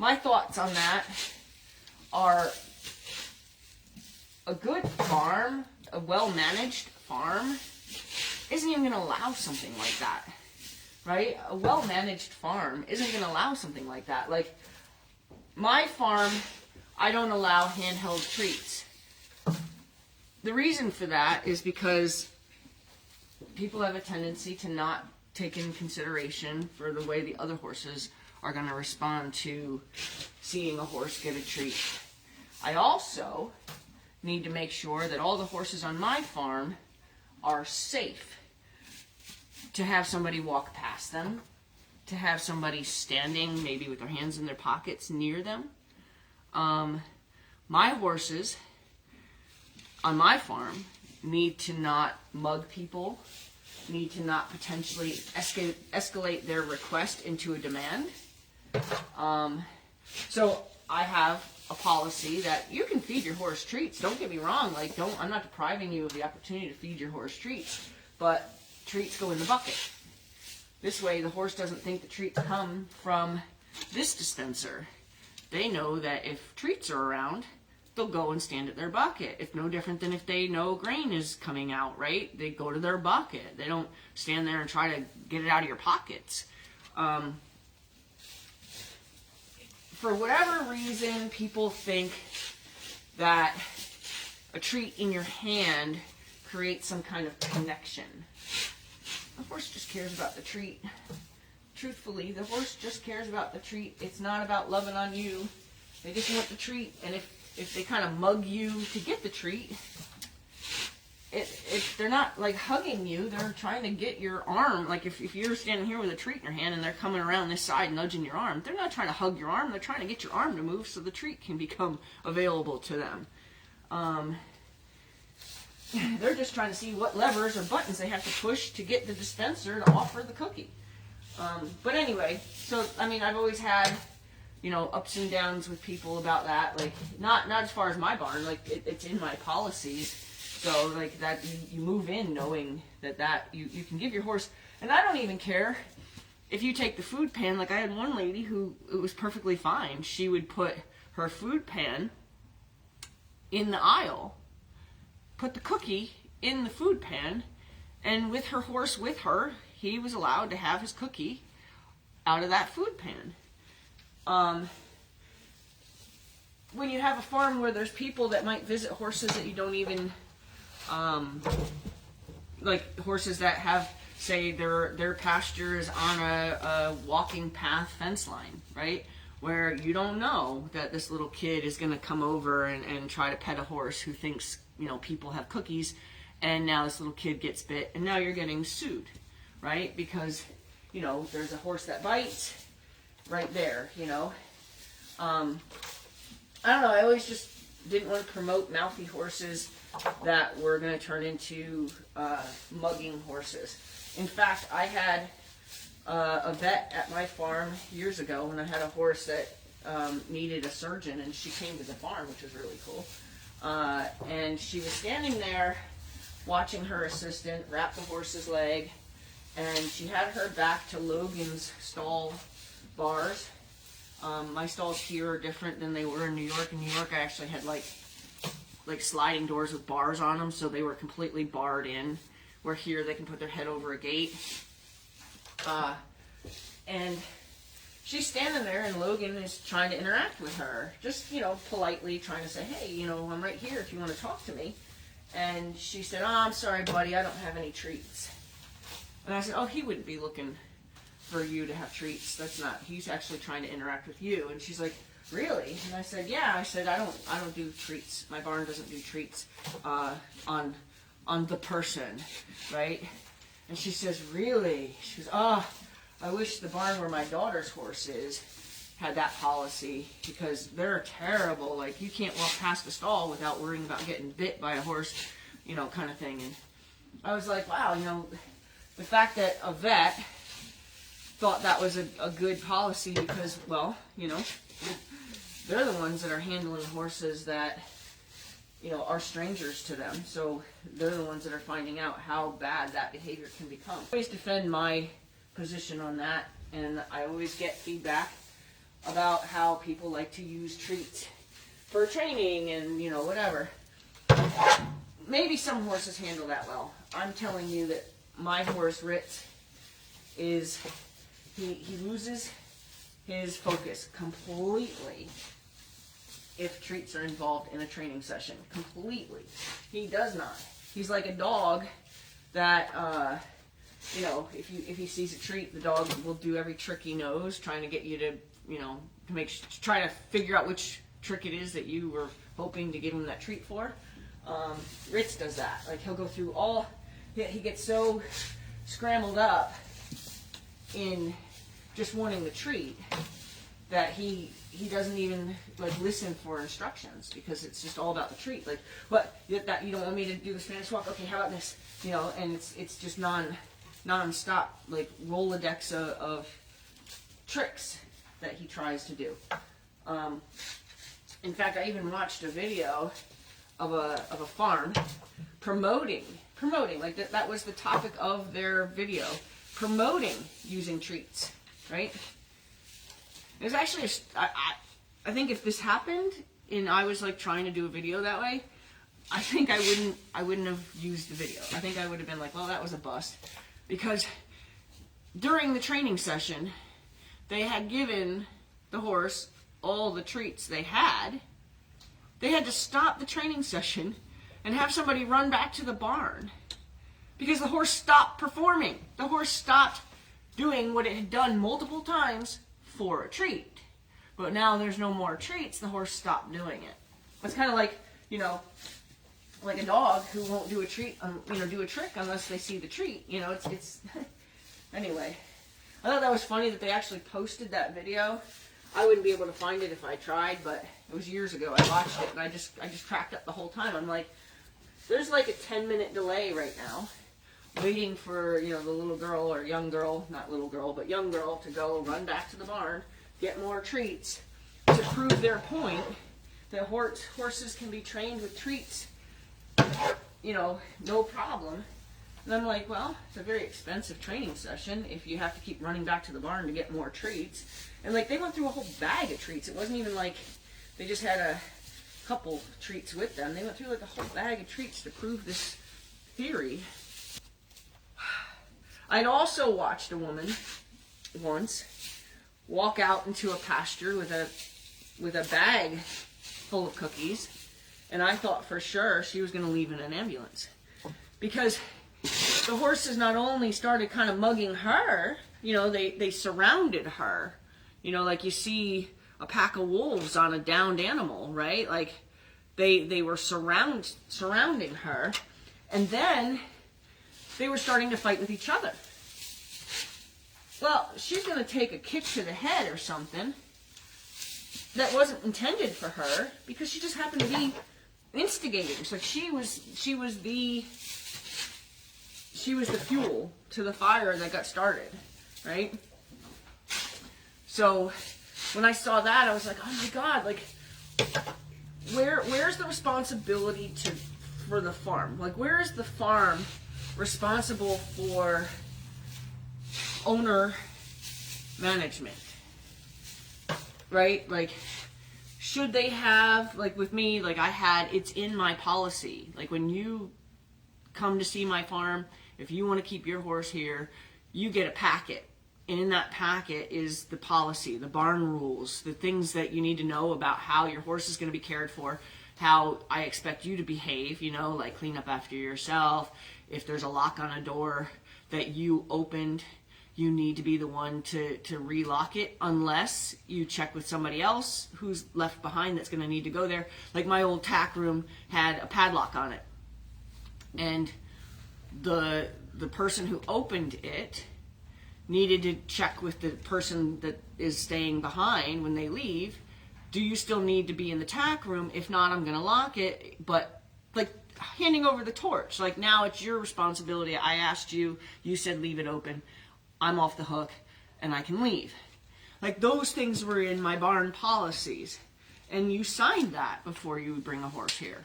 my thoughts on that are a good farm, a well-managed farm, isn't even going to allow something like that, right? A well-managed farm isn't going to allow something like that. Like, my farm, I don't allow handheld treats. The reason for that is because people have a tendency to not take in consideration for the way the other horses are going to respond to seeing a horse get a treat. I also need to make sure that all the horses on my farm are safe. To have somebody walk past them, to have somebody standing maybe with their hands in their pockets near them. My horses on my farm need to not mug people, need to not potentially escalate their request into a demand. So I have a policy that you can feed your horse treats. Don't get me wrong. Like, I'm not depriving you of the opportunity to feed your horse treats, but treats go in the bucket. This way, the horse doesn't think the treats come from this dispenser. They know that if treats are around, they'll go and stand at their bucket. It's no different than if they know grain is coming out, right? They go to their bucket. They don't stand there and try to get it out of your pockets. For whatever reason, people think that a treat in your hand creates some kind of connection. The horse just cares about the treat. Truthfully, the horse just cares about the treat. It's not about loving on you. They just want the treat. And if they kind of mug you to get the treat, they're not like hugging you. They're trying to get your arm. Like if you're standing here with a treat in your hand and they're coming around this side nudging your arm, they're not trying to hug your arm. They're trying to get your arm to move so the treat can become available to them. They're just trying to see what levers or buttons they have to push to get the dispenser to offer the cookie. But anyway, so I mean, I've always had, ups and downs with people about that. Like, not as far as my barn. Like, it's in my policies. So like that, you move in knowing that you can give your horse. And I don't even care if you take the food pan. Like, I had one lady who, it was perfectly fine. She would put her food pan in the aisle, put the cookie in the food pan, and with her horse with her, he was allowed to have his cookie out of that food pan. When you have a farm where there's people that might visit horses that you don't even, like horses that have, say, their pasture is on a walking path fence line, right? Where you don't know that this little kid is going to come over and try to pet a horse who thinks, people have cookies, and now this little kid gets bit, and now you're getting sued, right? Because, there's a horse that bites right there, I don't know, I always just didn't want to promote mouthy horses that were going to turn into mugging horses. In fact, I had a vet at my farm years ago when I had a horse that needed a surgeon, and she came to the farm, which was really cool. And she was standing there watching her assistant wrap the horse's leg, and she had her back to Logan's stall bars. My stalls here are different than they were in New York. In New York, I actually had like sliding doors with bars on them, so they were completely barred in. Where here they can put their head over a gate. And she's standing there, and Logan is trying to interact with her, just politely trying to say, hey, I'm right here if you want to talk to me. And she said, oh, I'm sorry, buddy, I don't have any treats. And I said, oh, he wouldn't be looking for you to have treats. That's not, he's actually trying to interact with you. And she's like, really? And I said, yeah. I said, I don't do treats. My barn doesn't do treats on the person, right? And she says, really? She goes, oh, I wish the barn where my daughter's horse is had that policy, because they're terrible. Like, you can't walk past the stall without worrying about getting bit by a horse, kind of thing. And I was like, wow, the fact that a vet thought that was a good policy, because, well, they're the ones that are handling horses that, are strangers to them. So they're the ones that are finding out how bad that behavior can become. I always defend my position on that, and I always get feedback about how people like to use treats for training and, you know, whatever. Maybe some horses handle that well. I'm telling you that my horse, Ritz, is, he loses his focus completely if treats are involved in a training session. Completely. He does not. He's like a dog that, you know, if he sees a treat, the dog will do every trick he knows, trying to get you to, you know, try to figure out which trick it is that you were hoping to give him that treat for. Ritz does that. Like, he'll go through he gets so scrambled up in just wanting the treat that he doesn't even like listen for instructions, because it's just all about the treat. Like, what, that you don't want me to do the Spanish walk? Okay, how about this? You know, and it's just non-stop, like, Rolodex of tricks that he tries to do. In fact, I even watched a video of a farm promoting, like that was the topic of their video, promoting using treats, right? It was actually, I think if this happened and I was like trying to do a video that way, I think I wouldn't have used the video. I think I would have been like, well, that was a bust. Because during the training session, they had given the horse all the treats they had. They had to stop the training session and have somebody run back to the barn because the horse stopped performing. The horse stopped doing what it had done multiple times for a treat. But now there's no more treats, the horse stopped doing it. It's kind of like, you know, like a dog who won't do a treat, you know, do a trick unless they see the treat. You know, it's anyway. I thought that was funny that they actually posted that video. I wouldn't be able to find it if I tried, but it was years ago. I watched it and I just cracked up the whole time. I'm like, there's like a 10-minute delay right now, waiting for, you know, the little girl or young girl, not little girl, but young girl to go run back to the barn, get more treats to prove their point that horses can be trained with treats, you know, no problem. And I'm like, well, it's a very expensive training session if you have to keep running back to the barn to get more treats. And like, they went through a whole bag of treats. It wasn't even like they just had a couple treats with them. They went through like a whole bag of treats to prove this theory. I'd also watched a woman once walk out into a pasture with a bag full of cookies, and I thought for sure she was going to leave in an ambulance, because the horses not only started kind of mugging her, you know, they surrounded her, you know, like you see a pack of wolves on a downed animal, right? Like they were surrounding her, and then they were starting to fight with each other. Well, she's going to take a kick to the head or something that wasn't intended for her, because she just happened to be instigating. So she was the fuel to the fire that got started, right? So when I saw that, I was like, oh my God, like, where's the responsibility for the farm? Like, where is the farm responsible for owner management, right? Like, should they have, like with me, like it's in my policy. Like, when you come to see my farm, if you want to keep your horse here, you get a packet. And in that packet is the policy, the barn rules, the things that you need to know about how your horse is going to be cared for, how I expect you to behave, you know, like clean up after yourself. If there's a lock on a door that you opened, you need to be the one to relock it, unless you check with somebody else who's left behind that's going to need to go there. Like, my old tack room had a padlock on it, and the person who opened it needed to check with the person that is staying behind when they leave. Do you still need to be in the tack room? If not, I'm going to lock it. But, like, handing over the torch. Like, now it's your responsibility. I asked you. You said leave it open. I'm off the hook, and I can leave. Like, those things were in my barn policies. And you signed that before you would bring a horse here.